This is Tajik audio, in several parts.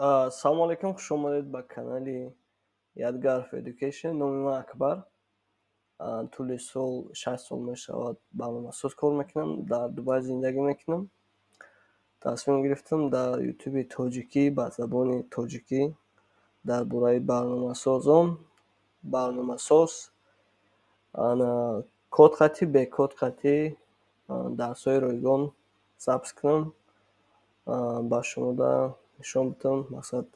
Assalomu alaykum, xush omaded ba канали Yadgarov Education. Номи ман Акбар. Тӯли сол 6 сол мешавад барномасоз кор мекунам, дар Дубай зиндагӣ мекунам. Тасмим гирифтам дар ютуби тоҷикӣ ба забони тоҷикӣ дар бораи барномасоз кодхатӣ, бекодхатӣ дарсҳои ройгон сабт кунам, ба шумо да нишон бидам. Мақсад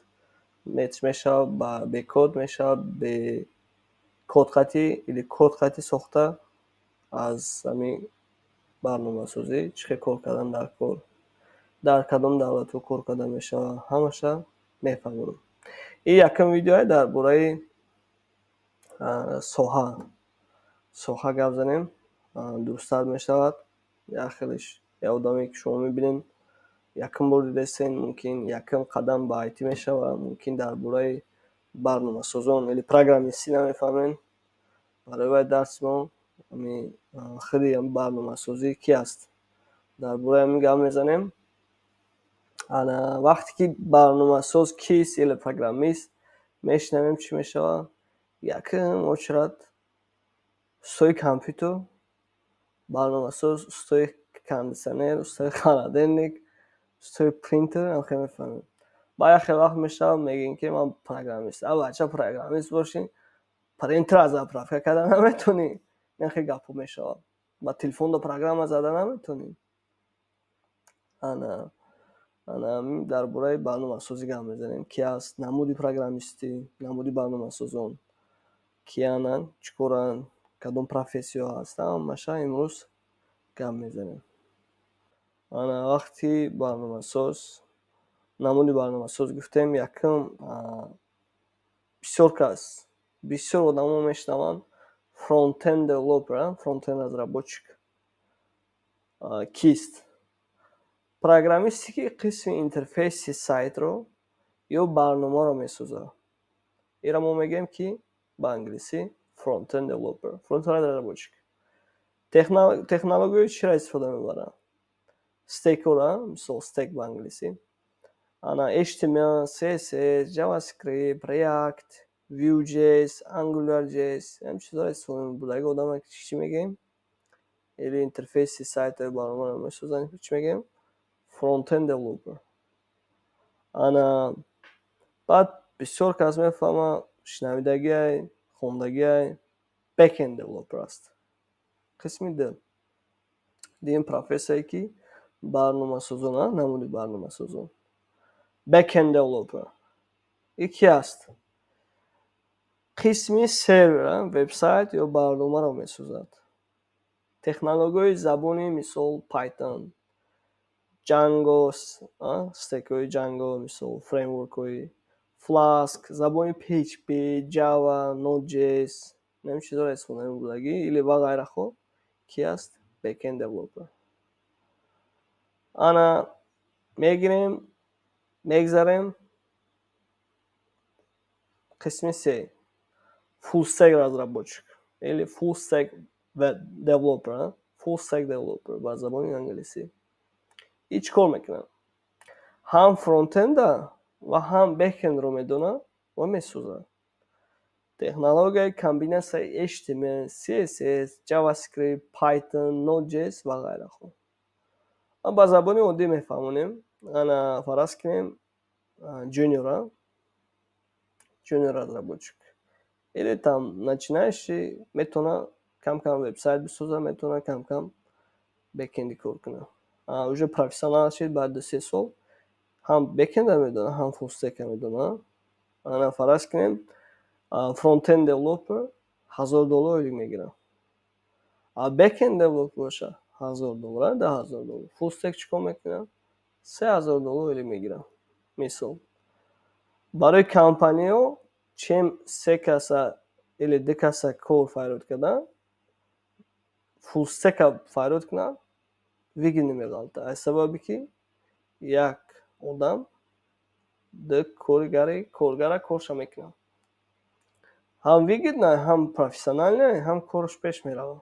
мешавад ба бекод, мешавад бе кодхатӣ или кодхатӣ сохта аз ҳамин барномасозӣ чӣ хел кор кардан дар кадом давлатҳо кор карда мешавад, ҳамаша мефаҳмонам. Ин якум видеое дар бораи соҳа гап занем. Дурусттар мешавад. Як хелиш одаме ки шумо мебинед якум бор дидастен, мумкин якум қадам ба IT мешавад, мумкин дар бораи барномасозон или программистӣ намефаҳмед. Барои вай дарси мо хеле барномасозӣ ки аст, дар бораи ҳамин гап мезанем. Вақте ки барномасоз кист или программист мешинавем чӣ мешавад, якум очрад устои компютер, барномасоз устои кондиционер, устои холодильник, устои принтер ҳамхе мефаҳмем. Ба як хел вақт мешавад мегӯем ки ман программист. Бача программист бошӣ, принтер аз заправка кардан наметонӣ. Ин хел гапҳо мешавад. Ба телефонда программа зада наметонӣ. Дар бораи барномасозӣ гап мезанем. Ки аст намуди программистӣ, намуди барномасозон киянанд, чӣ коранд, кадом профессияҳо ҳастанд, ҳамаша имрӯз гап мезанем. Вақти барномасоз, намуди барномасоз гуфтем. Якум, бисёр одамо мешунаванд фронтенд девелопер, фронтенд разработчик кист? Программисте ки қисми интерфейси сайтро ё барномаро месозад. Ира мо мегӯем ки ба англисӣ фронтенд девелопер, фронтенд разработчик. Технологияи чиро истифода мебарад? Стекора, мисол стек ба англисӣ, HTML, CSS, JavaScript, React, Vue.js, AngularJS, ҳам чизҳоро истифода мебарад. Агар одаме чӣ мегӯем? Или интерфейси сайтаи барномаро месозанд, чӣ мегӯем? Фронтенд девелопер. Баъд бисёр кас мефаҳмад шунавидагиай, хондагиай бекенд девелопер аст. Қисми дигим профессияе ки барномасозон, намуди барномасозон. Бекенд девелопер ин ки аст? Қисми сервер, вебсайт ё барномаро месозад. Технологияи забони мисол Python, Django, стекҳои Django, мисол фреймворкҳои Flask, забони PHP, Java, Node.js, ҳамин чизҳоро истифода мебурдагӣ или ва ғайраҳо ки аст? Бекенд девелопер. Мегирем, мегзарем қисми се, full stack разработчик или full stack developer, full stack developer ба забони англисӣ. ин чӣ кор мекунад? Ҳам фронтенда ва ҳам бекендро медонад ва месозад. Технологияи комбинасияи HTML, CSS, JavaScript, Python, Node.js ва ғайраҳо. Ба забони оддӣ мефаҳмонем. Фараз кунем junior разработчик. Или там начинающий метавонад кам-кам вебсайт бисозад, метавонад кам-кам бекенди кор кунад. Уже профессионал шид баъд 2-3 сол ҳам бекенда медонад, ҳам фуллстека медонад. Фараз кунем фронтенд девелопер $1000 ойлик мегирад. Бекенд девелопер боша $1000, $10,000. Фуллстек чӣ кор мекунад? $3000 ойлик мегирад. Мисол барои компанияҳо чем 3 каса или 2 каса кор файрод кардан, фуллстека файрод кунад, выгодно меғалта. Аз сабаби ки як одам ду коргара корша мекунад. ҳам выгодно, ҳам профессионально, ҳам корш пеш меравад.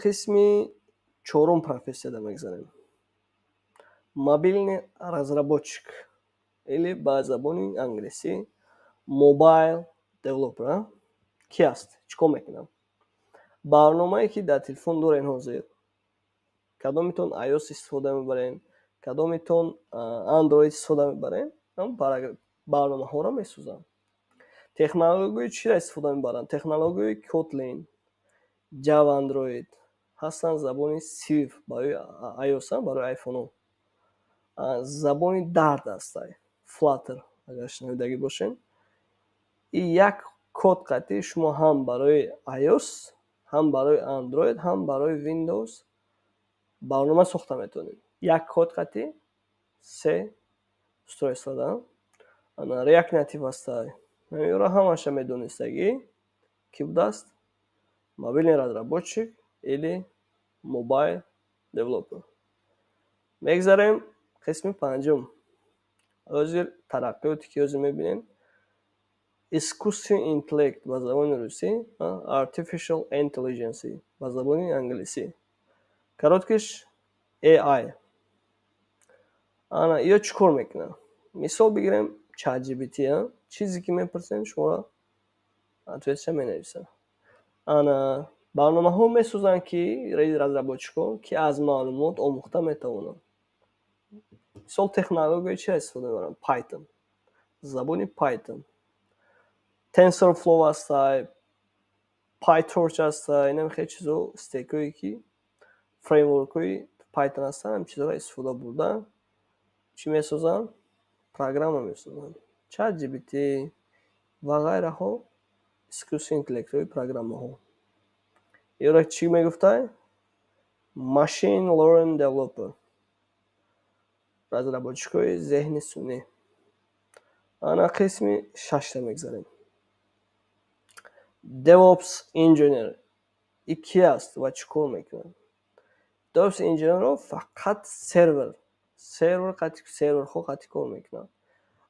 Қисми чорум профессияда мегзарем. мобильный разработчик или ба забони англисӣ mobile developer ки аст? Чӣ кор мекунад? барномае ки дар телефон дорен ҳозир, кадометон iOS истифода мебарен, кадометон Android истифода мебарен, барномаҳоро месозанд. технологияи чиро истифода мебаранд? Технологияи Kotlin, Java Android ҳастанд, забони Swift барои iOS, барои iPhone-ҳо. забони Dart аст, Flutter агар шунавидагӣ бошен. ин як код қатъи шумо ҳам барои iOS, ҳам барои Android, ҳам барои Windows барнома сохта метавонед. як код қатъи се устройства. React Native аст. Меёра ҳамаша медонистагӣ ки будааст? Мобильный разработчик или mobile developer. мегзарем қисми панҷум. ҳозир тараққиёте ки ҳозир мебинем, искусствени интеллект ба забони русӣ, artificial intelligence ба забони англисӣ, кароткиш AI. ана ё чӣ кор мекунад? мисол бигирем ChatGPT, чизе ки мепурсем шумо ответша менависад. ана барномаҳо месозанд ки разработчикҳо ки аз маълумот омӯхта метавонанд. мисол технологияи чиро истифода мебаранд? Python, забони Python, TensorFlow аст, PyTorch аст, инам хеле чизо стекҳое ки фреймворкҳои Python ҳастанд, ҳам чизоро истифода бурда чӣ месозанд? Программа месозанд. ChatGPT ва ғайраҳо искусствени интеллектҳои программаҳо. ёра чӣ мегуфта? Machine Learning Developer, разработчикҳои зеҳни сунъӣ. ана қисми шашта мегзарем. DevOps Engineer ин ки аст ва чӣ кор мекунад? DevOps Engineer фақат серверхо қатъи кор мекунад.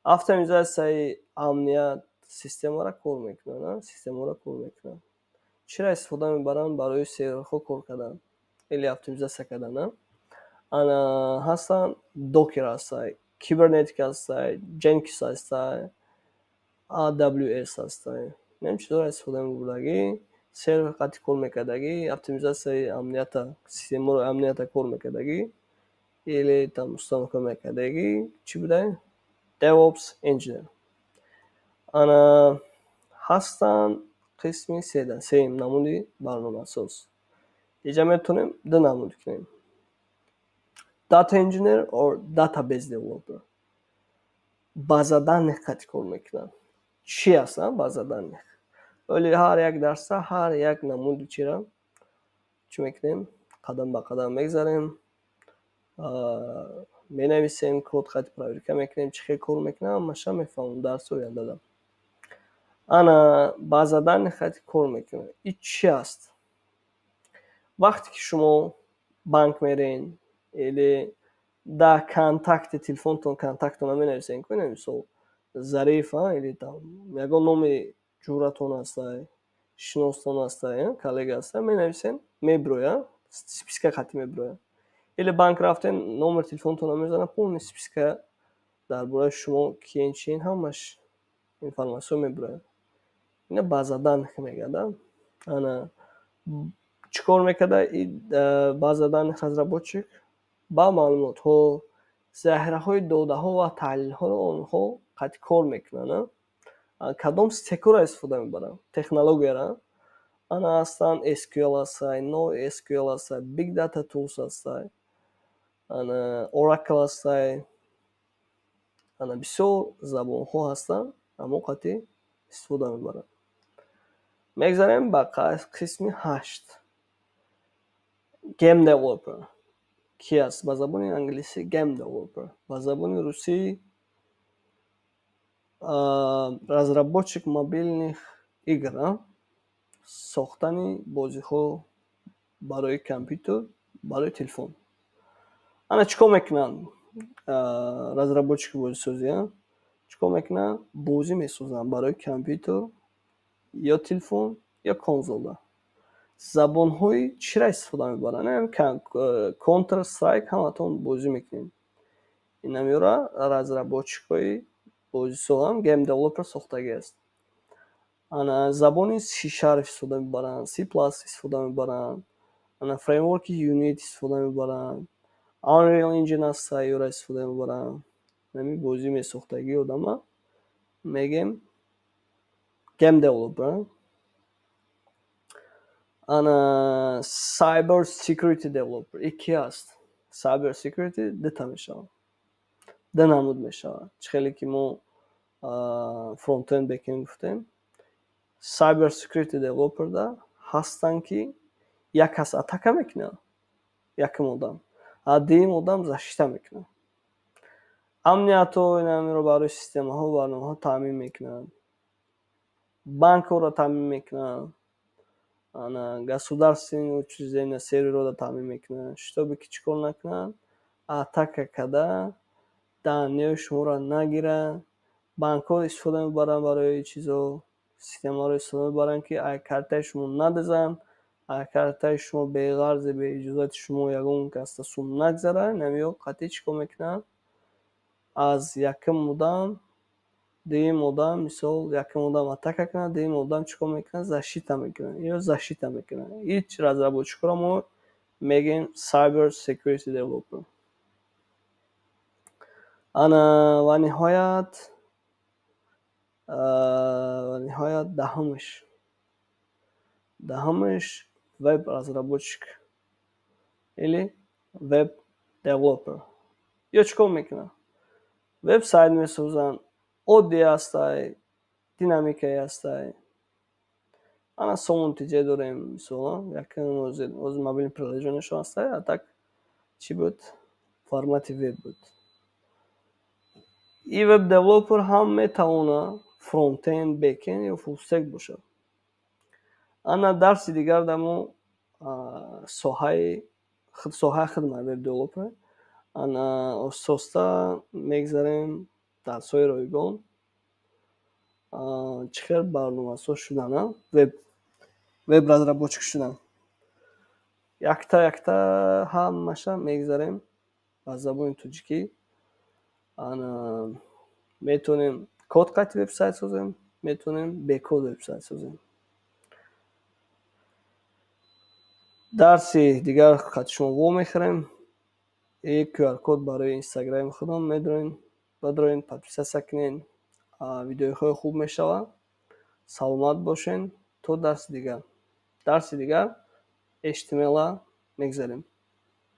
автоматизасияи амният системаро кор мекунад. чиро истифода мебаранд барои серверхо кор кардан или автоматизасия кардан? ана ҳастанд Docker аст, Kubernetes аст, Jenkins аст, AWS аст. инам чизоро истифода мебурдагӣ сервер қатъи кор мекардагӣ, автоматизасияи амнията системаро амнията кор мекардагӣ или там установка мекардагӣ. чӣ буда? DevOps Engineer. ана ҳастанд қисми сеюм намуди барномасоз. инҷа метавонем ду намуд кунем. Data Engineer or Database Developer. база даних қатъи кор мекунад. чӣ аст база даних? оли ҳар як дарса ҳар як намуди чиро чӣ мекунем? қадам ба қадам мегзарем, менависем, код қатъи проверка мекунем, чӣ хел кор мекунад, ҳамаша мефаҳмем дарси ояндада. ана база даних қатъи кор мекунад. ин чӣ аст? вақте ки шумо банк мерен или дар контакти телефонтон контактона менависем, мисол Зариф или там ягон номи ҷуратон аст, шиностон аст, коллега аст, менависем, мебирояд, списка қатъи мебирояд. или банк рафтем, номер телефонтона мезанад, полный списка дар бораи шумо киен чиен ҳамаш информатсия мебирояд. ина база даних мегардад. ана чӣ кор мекарда база даних разработчик? ба маълумотҳо, заҳираҳои додаҳо ва таҳлилҳоро онҳо қатъи кор мекунанд. кадом стекҳоро истифода мебаранд? Технологияро. ана ҳастанд SQL аст, NoSQL аст, Big Data Tools аст, ана Oracle аст, ана бисёр забонҳо ҳастанд, ҳамо қатъи истифода мебаранд. мегзарем ба қисми 8. Game Developer ки аст? ба забони англисӣ Game Developer, ба забони русӣ разработчик мобильных игр, сохтани бозиҳо барои компютер, барои телефон. ана чӣ кор мекунанд разработчики бозисозӣ? чӣ кор мекунанд? бозӣ месозанд барои компютер ё телефон ё конзола. забонҳои чиро истифода мебаранд? Counter Strike ҳаматон бозӣ мекунем. инамиёра разработчикои бозисозам гейм девелопер сохтагӣ аст. ана забони C# истифода мебаранд, C+ истифода мебаранд, ана фреймворки Unity истифода мебаранд, Unreal Engine аз сайёра истифода мебаранд. Нами бозӣ месохтагӣ одама мегем game developer. Ана cyber security developer ики аст. Cyber security дита мешавад, ду намуд мешавад. Чӣ хеле ки мо фронтенд бэкенд гуфтем, cyber security developer да ҳастанд ки як кас атака мекунад, якум одам, а дуюм одам защита мекунад. Амнияту инамиро барои системаҳо ва барномаҳо таъмин мекунад, банкҳоро таъмин мекунад, ана государственные учреждения серверҳоро таъмин мекунад, штобе ки чӣ кор накунад, атака када данияи шуморо нагирад. Банкҳо истифода мебаранд барои чизо, системаҳоро истифода мебаранд ки аг картаи шумо надизанд, аг картаи шумо беғарзе беиҷозати шумо ягон каста сум нагзарад, намиё қатъӣ чӣ кор мекунад, аз якум одам дуюм одам, мисол якум одам атака кунад, дуюм одам чӣ кор мекунад, защита мекунад ё защита мекунад. Ич разработчикро мо мегем cyber security developer. ана ва ниҳоят даҳумаш веб разработчик или веб девелопер. ё чӣ кор мекунад? Вебсайт месозанд, оддӣ ҳастай, динамикаи ҳастай. Ана сомон натиҷа дорем, мисолан якум оз мобилни приложениашон ҳастай, а так чӣ буд? Формати веб буд. И веб девелопер ҳам метавонад фронтенд, бэкенд ё фулстек бошад. Ана дарси дигар да мо соҳаи хидмат веб девелопер ана ососта мегзарем дарсҳои ройгон. Чӣ хел барномасо шудан веб разработчик шудан. Якта ҳамаша мегзарем ба забони тоҷикӣ. Ана метонем код қайти вебсайт созем, метонем бекод вебсайт созем. дарси дигар хати шумо вомехӯрем. QR-код барои инстаграми худам бадроен, подписатсия кунен. Видеоҳои хуб мешавад. Саломат бошен. То дарси дигар HTML мегзарем.